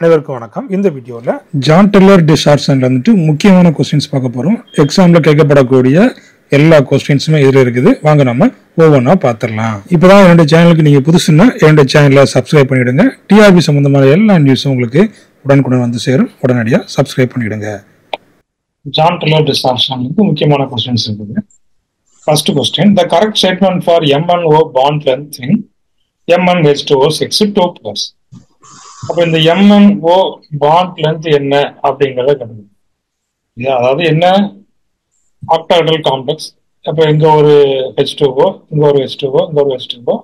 அனைவருக்கும் வணக்கம். இந்த வீடியோவில் ஜான் டெல்லர் டிஸ்டார்ஷன்ல வந்துட்டு முக்கியமான கொஸ்டின்ஸ் பார்க்க போகிறோம். எக்ஸாமில் கேட்கப்படக்கூடிய எல்லா கொஸ்டின்ஸுமே இதில் இருக்குது. வாங்க நம்ம ஒவ்வொன்றா பார்த்துடலாம். இப்போதான் என்னுடைய சேனலுக்கு நீங்கள் புதுசுன்னா என்னுடைய சேனலை சப்ஸ்கிரைப் பண்ணிவிடுங்க. டிஆர்பி சம்மந்தமான எல்லா நியூஸும் உங்களுக்கு உடனுக்குடன் வந்து சேரும். உடனடியாக சப்ஸ்கிரைப் பண்ணிவிடுங்க. ஜான் டெல்லர் டிஸ்டார்ஷன் முக்கியமான கொஸ்டின்ஸ் இருக்குது. First question, the correct statement for MnO bond length in MnH2O6 2+. அப்ப இந்த MnO பாண்ட் லென்த் என்ன அப்படிங்கறத கண்டுபிடிக்கும். அதாவது என்ன ஆக்டாஹெட்ரல் காம்ப்ளெக்ஸ். அப்ப இங்க ஒரு H2O, இங்க ஒரு H2O, இங்க ஒரு H2O,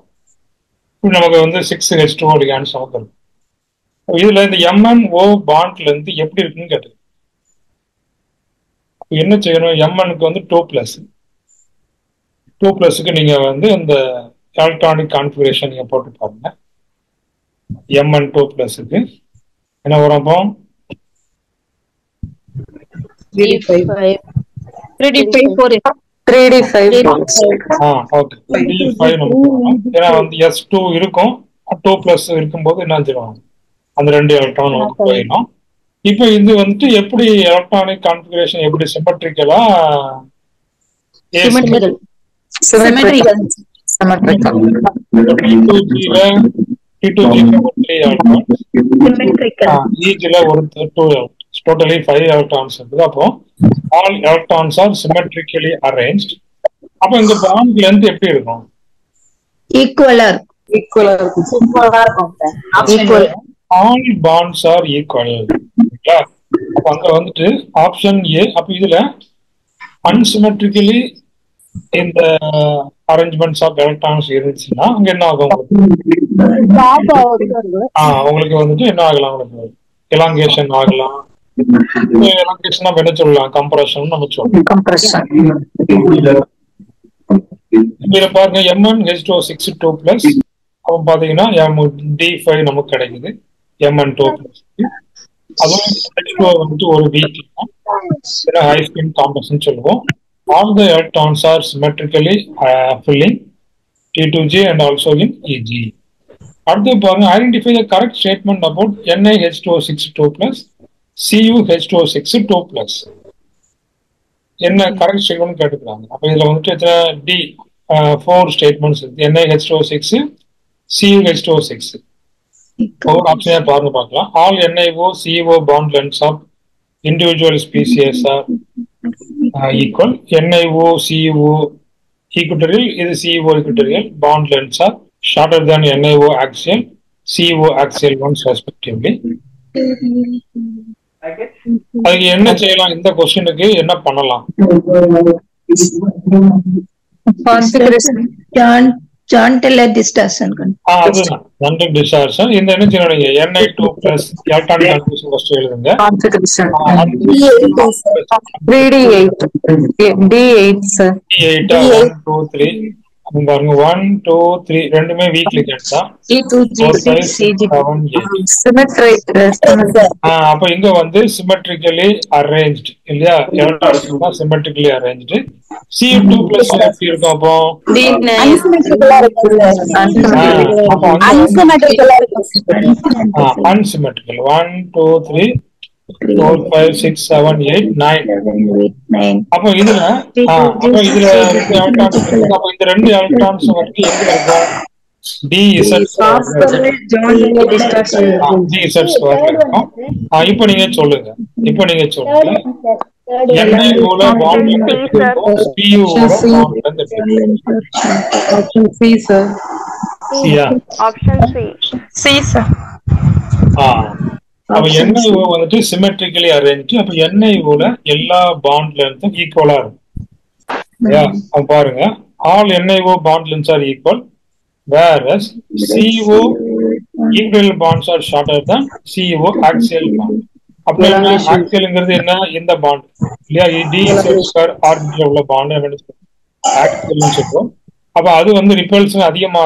நமக்கு வந்து 6H2O லிகாண்ட்ஸ் நமக்கு இருக்கும். இதுல இந்த MnO பாண்ட் லென்த் எப்படி இருக்குன்னு கேட்டு என்ன செய்யணும்? Mnக்கு வந்து 2+க்கு நீங்க வந்து இந்த எலக்ட்ரானிக் கான்ஃபிகரேஷன் நீங்க போட்டு பாருங்க. Mn 2+க்கு என்ன வரும்? அப்போ 3D5 நமக்கு வரும். ஏன்னா வந்து S2 இருக்கும், 2+ இருக்கும்போது என்ன செய்வாங்க, அந்த 2 எலக்ட்ரான் நமக்கு போயிடும். இப்போ இது வந்துட்டு எப்படி எலக்ட்ரானிக் கான்ஃபிகரேஷன் எப்படி சிமெட்ரிக்கலா totally 5 electrons இருக்குது. அப்போ all electrons are symmetrically arranged. அப்போ இந்த bond length எப்படி இருக்கும்? ஈக்குவலா all bonds are equal. அப்ப அங்க வந்துட்டு ஆப்ஷன் ஏ. அப்ப இதுல unsymmetrically இந்த அரேஞ்ச்மெண்ட்ஸ் ஆஃப் எலக்ட்ரான்ஸ் இருந்துச்சுன்னா அங்க என்ன ஆகும்? உங்களுக்கு வந்துட்டு என்ன ஆகலாம்? உங்களுக்கு எலாங்கேஷன் ஆகலாம். எலாங்கேஷன் நம்ம என்ன சொல்லலாம்? கம்ப்ரஷன் நம்ம சொல்லலாம். இதுல பாருங்க MnH2O6 2+. அப்ப பாத்தீங்கன்னா D5 நமக்கு கிடைக்குது. Mn 2+. அதுவும் H2O வந்துட்டு ஒரு வீக் ஹை ஸ்பின் காம்ப்ளெக்ஸ் சொல்லுவோம். All the electrons are symmetrically filling T2G and also in EG. அடுத்து பாருங்க, identify the correct statement about NiH2O6 2+, CuH2O6 2+. என்ன கரெக்ட் ஸ்டேட்மெண்ட் கேட்டுக்கிறாங்க. அப்ப இதுல வந்துட்டு எத்தனை D4 ஸ்டேட்மெண்ட்ஸ் இருக்கு. NiH2O6, CuH2O6. ஒரு ஆப்ஷனே பாருங்க பார்க்கலாம். All NiO CO bond lengths of individual species are equal. NiO CO equatorial, இது CO equatorial. Bond lengths are shorter than NiO axial, CO axial ones respectively. அதுக்கு என்ன செய்யலாம்? இந்த கொஸ்டினுக்கு என்ன பண்ணலாம்? John Teller distortion. அதுதான் ஜான் டெல்லர் டிஸ்டார்ஷன். இந்த என்ன செய்யணும்? Ni2+ எலக்ட்ரானிக் கான்ஃபிகரேஷன் ஃபர்ஸ்ட் எழுதுங்க. D8 1 2 3 பாருங்க. 1 2 3 ரெண்டுமே வீக்லி கேட்டா. அப்ப இங்க வந்து சிமெட்ரிக்கலி அரேஞ்ச்டு இல்லையா? Electrons symmetrically arranged. Cu2+ எப்படி இருக்கும்? அப்போ அன்சிமெட்ரிக்கல். 1 2 3 4 5 6 7 8 9. அப்போ இதுல அப்ப இதுல அப்ப இந்த 2 எலக்ட்ரான்ஸ் வந்து எங்க இருக்கும்? DZ ஸ்கொயர்ல இருக்கும். இப்போ நீங்க சொல்லுங்க. NiO ல பாண்ட் லென்த் எப்படி இருக்கும்? CU ல பாண்ட் லென்த் எப்படி இருக்கும்? Option C sir. அப்ப NiO வந்துட்டு சிமெட்ரிக்கலி அரேஞ்ச். அப்ப NiO ல எல்லா பாண்ட் லென்த்தும் ஈக்குவலா இருக்கும். அப்ப பாருங்க, all NiO bond lengths are equal, whereas CO equatorial bonds are shorter than CO axial bond. அப்ப என்ன ஆக்சியல்ங்கிறது என்ன? இந்த பாண்ட் இல்லையா? D2 ஆர்பிட்டல் உள்ள பாண்ட் ஆக்சியல்னு சொல்றோம். அப்ப அது வந்து ரிப்பல்ஷன் அதிகமா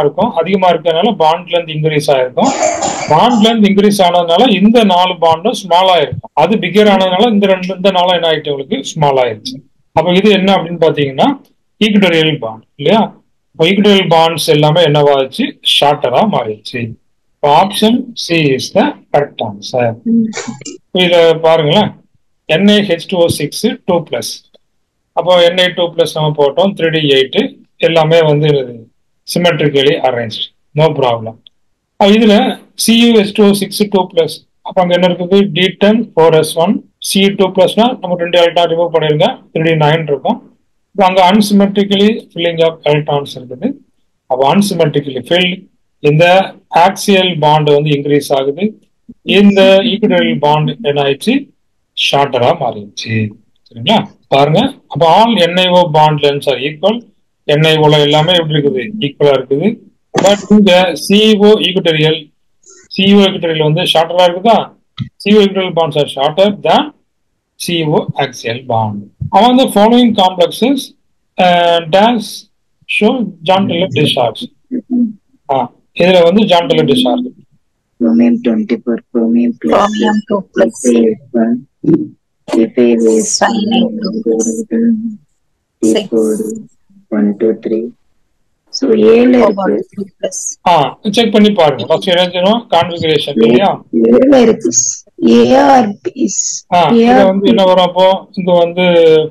இருக்கிறதுனால பாண்ட் லென்த் இன்க்ரீஸ் ஆயிருக்கும். பாண்ட் லென்த் இன்க்ரீஸ் ஆனதுனால இந்த 4 பாண்டும் ஸ்மால் ஆயிருக்கும். அது பிகர் ஆனதுனால இந்த 4 என்ன ஆயிட்டு உங்களுக்கு ஸ்மால் ஆயிருச்சு. அப்ப இது என்ன அப்படின்னு பாத்தீங்கன்னா ஈக்குவட்டோரியல் பாண்ட் இல்லையா? ஈக்குவட்டோரியல் பாண்ட்ஸ் எல்லாமே என்னவாச்சு? ஷார்ட்டரா மாறிடுச்சு. Option C is the correct answer. இத பாருங்களேன், NaH2O6 2+. அப்போ Na2+ நம்ம போட்டோம், 3D8 எல்லாமே வந்து சிமெட்ரிக்கலி அரேஞ்ச், நோ ப்ராப்ளம். இதுல CuH2O6 2+, அப்ப அங்க என்ன இருக்குது, D10 4s1 C2+னா நம்ம 2 எலக்ட்ரான் ரிமூவ் பண்ணிருங்க, 3D9 இருக்கும். இப்போ அங்க அன்சிமெட்ரிக்கலி ஃபில்லிங் ஆஃப் எலக்ட்ரான்ஸ் இருக்குது. அப்போ அன்சிமெட்ரிக்கலி ஃபில்ட், இந்த ஆக்சியல் பாண்ட் வந்து இன்க்ரீஸ் ஆகுது, இந்த ஈக்குவல் பாண்ட் என்ன ஆயிடுச்சு, ஷார்ட்டரா மாறிடுச்சு. சரிங்களா, பாருங்க. அப்போ all NiO bond lengths are equal. NiOல எல்லாமே எப்படி இருக்குது, ஈக்குவலா இருக்குது. பட் இங்க CO ஈக்குவட்டரியல் வந்து ஷார்ட்டரா இருக்குதா, CO equatorial bonds are shorter than CO axial bond. Among the following complexes dash show John Taylor discharge. இதுல வந்து John Taylor discharge. Chromium 24, chromium plus, Chromium 2+. P5 is 1, 2, 3. So ஏல இருக்கு. செக் பண்ணி பாருங்க. ஃபர்ஸ்ட் என்ன செய்யணும், கான்ஃபிகரேஷன் இல்லையா, ஏல இருக்கு. ARPs. இது வந்து என்ன வரும், அப்போ இங்க வந்து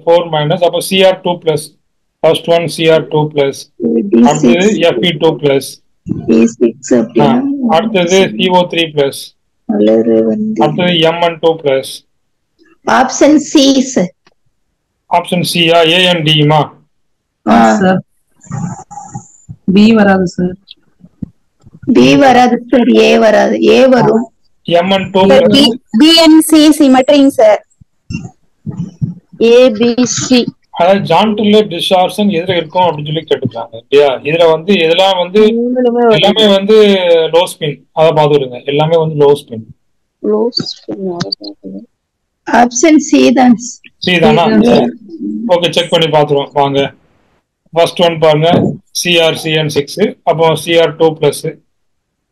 4-, அப்போ Cr2+, ஃபர்ஸ்ட் ஒன் Cr2+, அடுத்தது Fe2+, D6 அப்படினா அடுத்தது CO3+, அடுத்தது Mn2+. Option C sir. Option C A and D மா சார். பி வராது சார். பி வராது சார், ஏ வராது. ஏ வரும். Mn2+. BNC symmetric sir. ABC. அதாவது ஜான் டெய்லர் டிஸ்சார்ஜன் எதுல இருக்கும் அப்படின்னு சொல்லி கேட்டுருக்காங்க இல்லையா. இதுல வந்து இதெல்லாம் வந்து எல்லாமே வந்து லோ ஸ்பின், அதை பாத்துடுங்க, எல்லாமே வந்து லோ ஸ்பின். ஆப்ஷன் சி தான். சி தானா, ஓகே, செக் பண்ணி பாத்துருவோம் வாங்க. ஃபர்ஸ்ட் ஒன் பாருங்க, CrCN6, அப்போ Cr2+,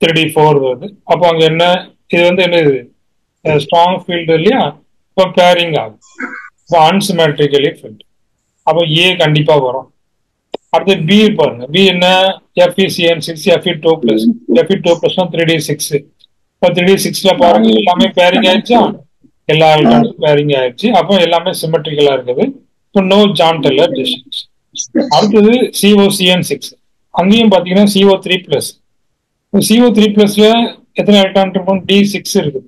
3D4 வருது. அப்போ அங்க என்ன, இது வந்து என்னது, ஸ்ட்ராங் ஃபீல்டு இல்லையா, இப்போ பேரிங் ஆகும், இப்போ அன்சிமெட்ரிக்கலி ஃபீல்டு. அப்போ ஏ கண்டிப்பா வரும். அடுத்து பி பாருங்க, பி என்ன, FeCN6 Fe2+, Fe2+னா 3D6. இப்போ 3D6ல பாருங்க எல்லாமே பேரிங் ஆயிடுச்சா, எல்லா எலக்ட்ரான்ஸும் பேரிங் ஆயிடுச்சு. அப்போ எல்லாமே சிமெட்ரிக்கலா இருக்குது. இப்போ நோ ஜான் டெய்லர் டிஸ்சார்ஜ். அடுத்தது COCN6, அங்கேயும் பாத்தீங்கன்னா CO3+. CO3+ல எத்தனை எலக்ட்ரான் இருக்கும், D6 இருக்குது.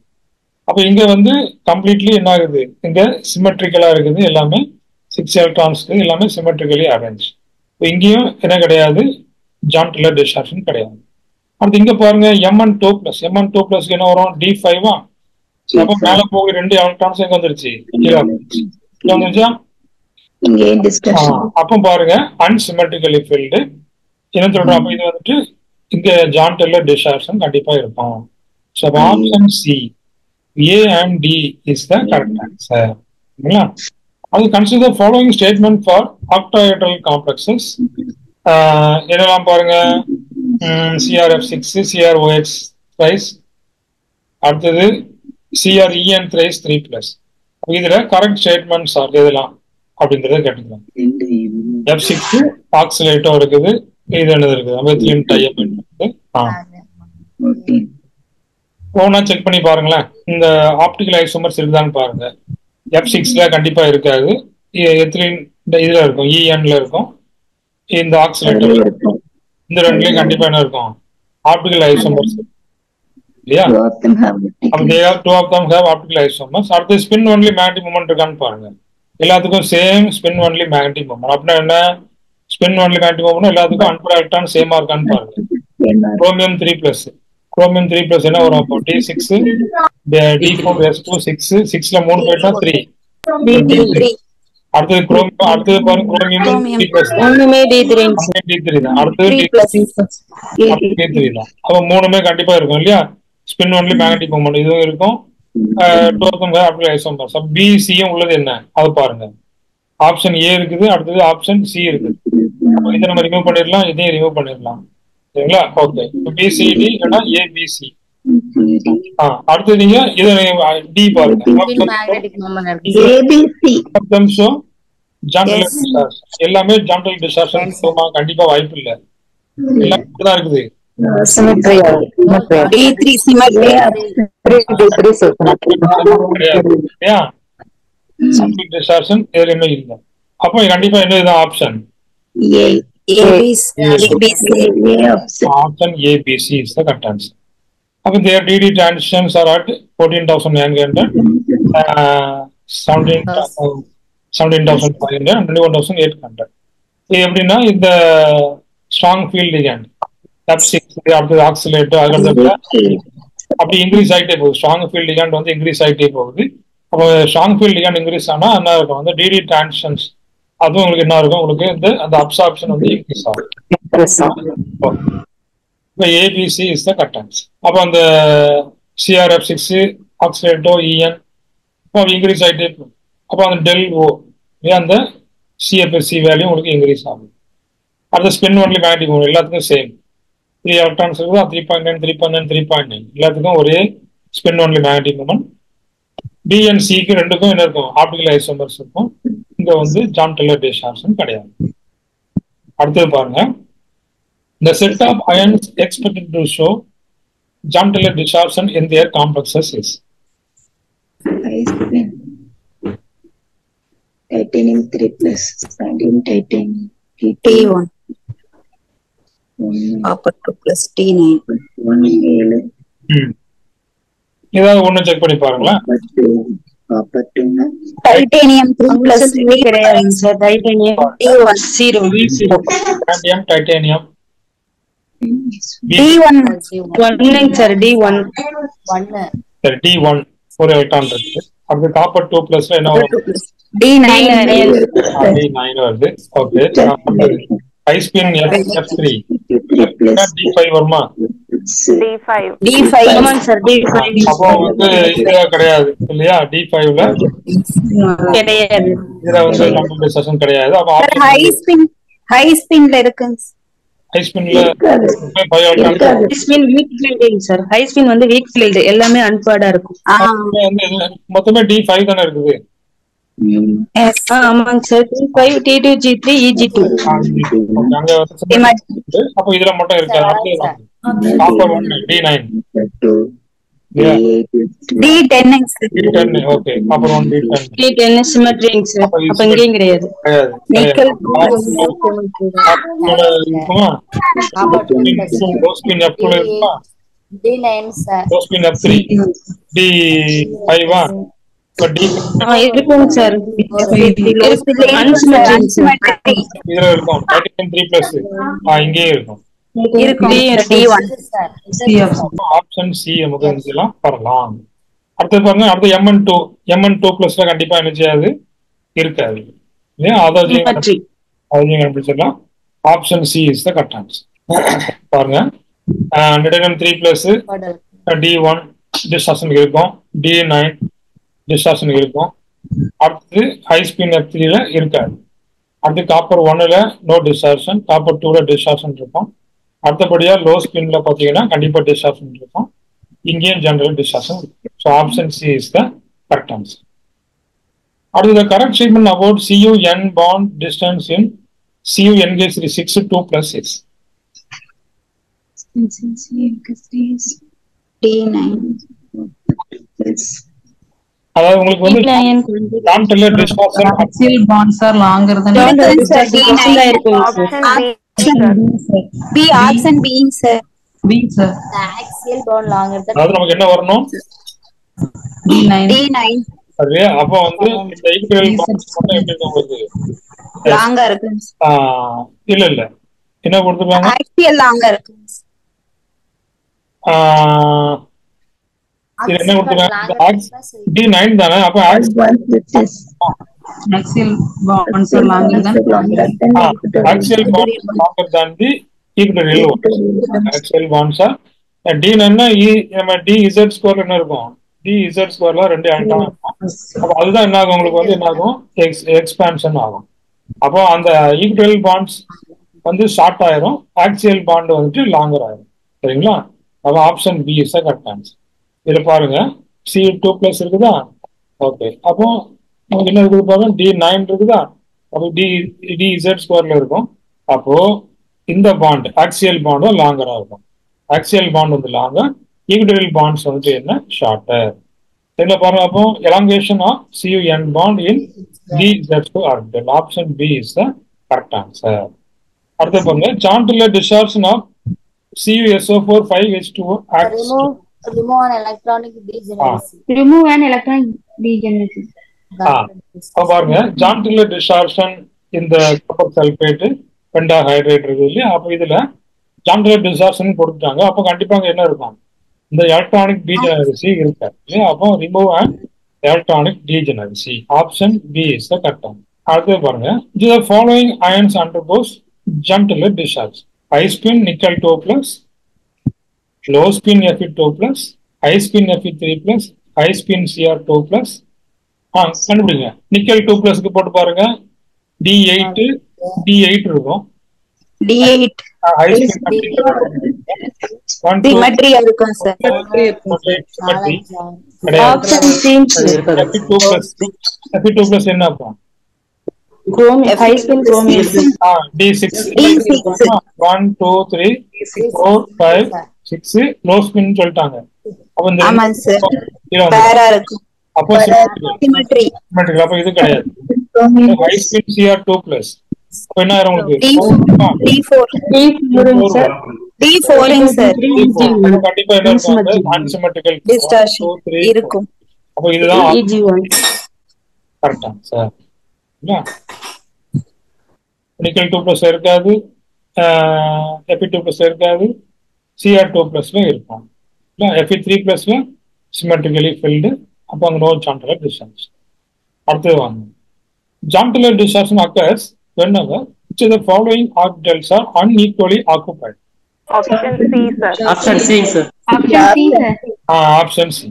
அப்ப இங்க வந்து கம்ப்ளீட்லி என்ன ஆகுது, இங்க சிமெட்ரிக்கலா இருக்குது, எல்லாமே 6 எலக்ட்ரான்ஸ்க்கு எல்லாமே சிமெட்ரிக்கலி அரேஞ்ச். இங்கேயும் என்ன கிடையாது, ஜான் டெய்லர் டிஸ்சார்ஜ் கிடையாது. அடுத்து இங்க பாருங்க Mn2+, Mn2+ என்ன வரும், D5. அப்ப மேல போக 2 எலக்ட்ரான்ஸ் எங்க வந்துருச்சு, வந்துருச்சா. அப்ப பாருங்க அன்சிமெட்ரிக்கலி ஃபீல்டு என்ன சொல்றோம். அப்ப இது வந்துட்டு இங்க ஜான் டெய்லர் டிஸ்சார்ஜ் கண்டிப்பா இருக்கும். So option C, A and D is the correct answer. சரிங்களா, அது consider the following statement for octahedral complexes. என்னெல்லாம் பாருங்க, CrF6 CrOH thrice, அடுத்தது CrEn thrice 3+. இதுல கரெக்ட் ஸ்டேட்மெண்ட்ஸ் ஆர் எதெல்லாம் அப்படின்றத கேட்டுக்கலாம். F6 ஆக்சிலேட்டோ இருக்குது, இது என்னது இருக்குது, மெத்திலின் டையமைன் இருக்குது. ஓனா செக் பண்ணி பாருங்களேன், இந்த ஆப்டிகல் ஐசோமர்ஸ் இருக்குதான்னு பாருங்க. F6ல கண்டிப்பா இருக்காது, எத்திலின் இதுல இருக்கும், ENல இருக்கும், இந்த ஆக்சிலேட்டர் இருக்கும். இந்த ரெண்டுலயும் கண்டிப்பா என்ன இருக்கும், ஆப்டிகல் ஐசோமர்ஸ் இல்லையா. அப்ப they are two of them have optical isomers. அடுத்து ஸ்பின் ஒன்லி மேக்னெட்டிக் மொமெண்ட் இருக்கான்னு பாருங்க. எல்லாத்துக்கும் same spin only magnetic moment. அப்படின்னா என்ன, ஸ்பின் ஒன்லி மேக்னெட்டிக் மொமெண்ட் எல்லாத்துக்கும் அன்பர் எலக்ட்ரான் சேமா இருக்கான்னு பாருங்க. குரோமியம் 3+, குரோமியம் 3+ என்ன வரும், அப்போ D6 D4S2 6, 6ல 3 போயிட்டா 3. அடுத்தது குரோமியம், அடுத்தது பாருங்க குரோமியம் 3+, D3 தான். அடுத்தது D3 தான். அப்ப மூணுமே கண்டிப்பா இருக்கும் இல்லையா, ஸ்பின் ஒன்லி மேக்னெட்டிக் மொமெண்ட் இதுவும் இருக்கும். Optical isomers. BCயும் உள்ளது என்ன, அது பாருங்க. ஆப்ஷன் ஏ இருக்குது, அடுத்தது ஆப்ஷன் சி இருக்குது. இதை நம்ம ரிமூவ் பண்ணிடலாம், இதையும் ரிமூவ் பண்ணிடலாம். சரிங்களா, ஓகே. BCD இல்லைன்னா ABC. அடுத்து நீங்க இதை டி பாருங்க, எல்லாமே ஜான்டல் டிஸ்சார்ஜ் கண்டிப்பா வாய்ப்பு இல்லை, எல்லாம் தான் இருக்குது. symmetry. D3 symmetry. D3 symmetry. கிடையாது இல்லையா? கம்ப்ளீட் டிஸ்டார்ஷன் இதுல இன்னும் இல்லை. அப்போ கண்டிப்பா என்ன இதுதான் option A. ABC. Option ABC is the correct answer. அப்போ their DD transitions are at 14,900, 17,500 and 21,800. இது எப்படின்னா இந்த ஸ்ட்ராங் ஃபீல்ட் லிகண்ட் F6 அடுத்தது ஆக்சிலேட் அப்படி இன்க்ரீஸ் ஆகிட்டே போகுது. ஸ்ட்ராங் ஃபீல்ட் லிகண்ட் வந்து இன்க்ரீஸ் ஆகிட்டே போகுது. அப்போ ஸ்ட்ராங் ஃபீல்ட் லிகண்ட் இன்க்ரீஸ் ஆனால் என்ன இருக்கும் வந்து டிடி டிரான்சிஷன்ஸ் அதுவும் உங்களுக்கு என்ன இருக்கும் உங்களுக்கு அந்த அப்சார்ப்ஷன் வந்து இன்க்ரீஸ் ஆகும். இப்போ ABC is the correct answer. அப்போ அந்த CRF6 ஆக்சிலேட்டோ இஎன் இன்க்ரீஸ் ஆகிட்டே போகும். அப்போ அந்த டெல் ஓ அந்த சிஎஃப்எஸ்சி வேல்யூ உங்களுக்கு இன்க்ரீஸ் ஆகும். அடுத்த ஸ்பின் ஒன்லி மேக்னெட்டிக் மொமெண்ட் எல்லாத்துக்கும் சேம் 3 எலக்ட்ரான்ஸ் இருக்குதா 3.9 3.9 3.9 எல்லாத்துக்கும் ஒரே ஸ்பின் ஒன்லி மேக்னெட்டிக் மொமெண்ட். டிஎன்சிக்கு ரெண்டுக்கும் என்ன இருக்கும் ஆப்டிகல் ஐசோமர்ஸ் இருக்கும். இங்க வந்து ஜான் டெல்லர் டிஸ்டார்ஷன் கிடையாது. அடுத்தது பாருங்க the set of ions expected to show John Taylor distortion in their complexes is titanium 3 plus sodium titanium T1 copper 2 plus T9 ஏதாவது ஒண்ணு செக் பண்ணி பாருங்களேன். copper 2 titanium 3 plus கிடையாது sir. Titanium T1 0 titanium D1 1 sir. D1 சரி D1 ஒரு electron இருக்கு. அடுத்து copper 2 பிளஸ்ல என்ன வரும் D9 D9 வருது. Okay high spin F3 D5 வருமா D5 ஆமாங்க சார். D5 அப்போ வந்து இதுல கிடையாது இல்லையா D5ல கிடையாது. இதுல வந்து கம்ப்ளீட் டிஸ்டார்ஷன் கிடையாது. அப்போ ஹை ஸ்பின்ல இருக்குங்க. ஹை ஸ்பின்ல 5 electron high spin weak fielding sir. High spin வந்து வீக் ஃபீல்ட் எல்லாமே அன்பேர்டா இருக்கும். மொத்தமே D5 தானே இருக்குது. ஆமாங்க sir. T5 T2 G3 EG2 அங்க அப்போ இதுல மட்டும் இருக்காது. Copper 1 D9 D10 D10 okay copper 1 D10 T10 symmetric sir. அப்ப இங்கேயும் கிடையாது. நிக்கல் ஸ்பின் F2 இருக்குமா D9 sir. Spin F3 D5 இருக்குங்க சார். அன்சிமெட்ரிக் இதுல இருக்கும் டைட்டானியம் 3 பிளஸ் இங்கே இருக்கும். D1 ஆப்ஷன் சி நமக்கு இதெல்லாம் வரலாம். அடுத்து பாருங்க அடுத்து MN2 பிளஸ்ல கண்டிப்பா என்ன செய்யாது இருக்காது. அதையும் கண்டுபிடிச்சிடலாம். Option C is the correct answer. பாருங்க டைட்டானியம் 3 பிளஸ் D1 டிஸ்டார்ஷன் இருக்கும். D9 டிஸ்டார்ஷன் இருக்கும். அடுத்து ஹை ஸ்பின் F3ல இருக்காது. அடுத்து காப்பர் 1ல நோ டிஸ்டார்ஷன், காப்பர் 2ல டிஸ்டார்ஷன் இருக்கும். அடுத்தபடியா லோ ஸ்பின்ல பாத்தீங்கன்னா கண்டிப்பா டிஸ்டார்ஷன் இருக்கும். இங்கேயும் ஜெனரல் டிஸ்டார்ஷன் இருக்கு. So option C is the correct answer. அடுத்து correct statement about CuN bond distance in Cu engaged 6 2 plus 6. D9 அதாவது உங்களுக்கு வந்து Jahn Teller distortion axial bonds are longer than B option B sir. B sir. The axial bond longer than அதாவது நமக்கு என்ன வரணும் D9 அது. அப்போ வந்து இந்த ஈக்குவல் பாண்ட்ஸ் மட்டும் எப்படி உங்களுக்கு longer இருக்கு. இல்ல என்ன கொடுத்துருக்காங்க axial longer இருக்கு. இது என்ன கொடுத்துருக்காங்க D9 தானே. அப்போ axial bonds are longer than axial bonds longer than the equatorial ones. axial bonds are D9 னா நம்ம DZ ஸ்கொயர் என்ன இருக்கும் DZ ஸ்கொயர்ல 2 ஆயிட்டாங்க. அப்போ அதுதான் என்ன ஆகும் உங்களுக்கு வந்து என்ன ஆகும் எக்ஸ்பான்ஷன் ஆகும். அப்போ அந்த ஈக்குவல் பாண்ட்ஸ் வந்து ஷார்ட் ஆயிரும், ஆக்சியல் பாண்ட் வந்துட்டு லாங்கர் ஆயிரும். சரிங்களா? அப்போ option B is correct answer. இதுல பாருங்க C2 பிளஸ் இருக்குதா. ஓகே அப்போ நமக்கு என்ன இருக்குது பாருங்க D9 இருக்குதா. அப்போ DZ ஸ்கொயர்ல இருக்கும். அப்போ இந்த பாண்ட் ஆக்சியல் பாண்டும் லாங்கரா இருக்கும். ஆக்சியல் பாண்ட் வந்து லாங்கர், ஈக்குவடோரியல் பாண்ட்ஸ் வந்துட்டு என்ன ஷார்ட்டர். இதுல பாருங்க, அப்போ elongation of CU-N bond in D-Z2 orbital. Option B is the correct answer. அடுத்து பாருங்க, Chantler distortion of CuSO4 5H2O acts. Remove an electronic degeneracy. Remove an electron degeneracy. அப்ப பாருங்க, Chantler distortion இந்த காப்பர் சல்பேட் பெண்டாஹைட்ரேட் இருக்கு இல்லையா, அப்ப இதுல Chantler distortion கொடுத்துட்டாங்க. அப்போ கண்டிப்பாங்க என்ன இருக்கும், இந்த எலக்ட்ரானிக் டீஜெனரசி இருக்காது இல்லையா. அப்போ remove and electronic degeneracy. Option B is the correct answer. அடுத்து பாருங்க, the following ions undergoes Chantler discharge. High spin nickel 2+, low spin Fe2+, high spin Fe3+, high spin Cr2+. கண்டுபிடிங்க. நிக்கல் 2+க்கு போட்டு பாருங்க, D8 இருக்கும். D8 high spin சிமெட்ரியா இருக்கும் sir. Option C Fe2+ என்ன இருக்கும்? Chrome high spin chromium. D6 1 2 3 4 5 6 low spin சொல்லிட்டாங்க. அப்ப இந்த ஆமாங்க சார், பேரா இருக்கும். அப்போ சிமெட்ரி. அப்ப இது கிடையாது. High spin Cr2+. அப்ப என்ன ஆயிரும் உங்களுக்கு? D4 sir. D4 sir. கண்டிப்பா என்ன இருக்கும்? அன்சிமெட்ரிக்கல் டிஸ்டார்ஷன் இருக்கும். அப்ப இதுதான் EG1 கரெக்ட் ஆன்சர். நிக்கல் 2+ இருக்காது, Fe2+ இருக்காது, Cr2+ இருக்கும். Fe3+ symmetrically field. அப்போ அங்கே நோ Chantler distortion. அடுத்தது வாங்க, Chantler distortion occurs whenever which of the following orbitals are unequally occupied. Option C, sir. Option C sir. Option C.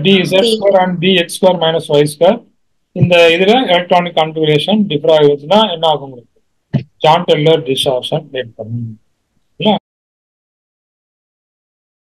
DZ2 and DX2 minus Y2. இந்த இதுல electronic configuration differ ஆகுதுன்னா என்ன ஆகும் உங்களுக்கு? Chantler distortion ஏற்படும்.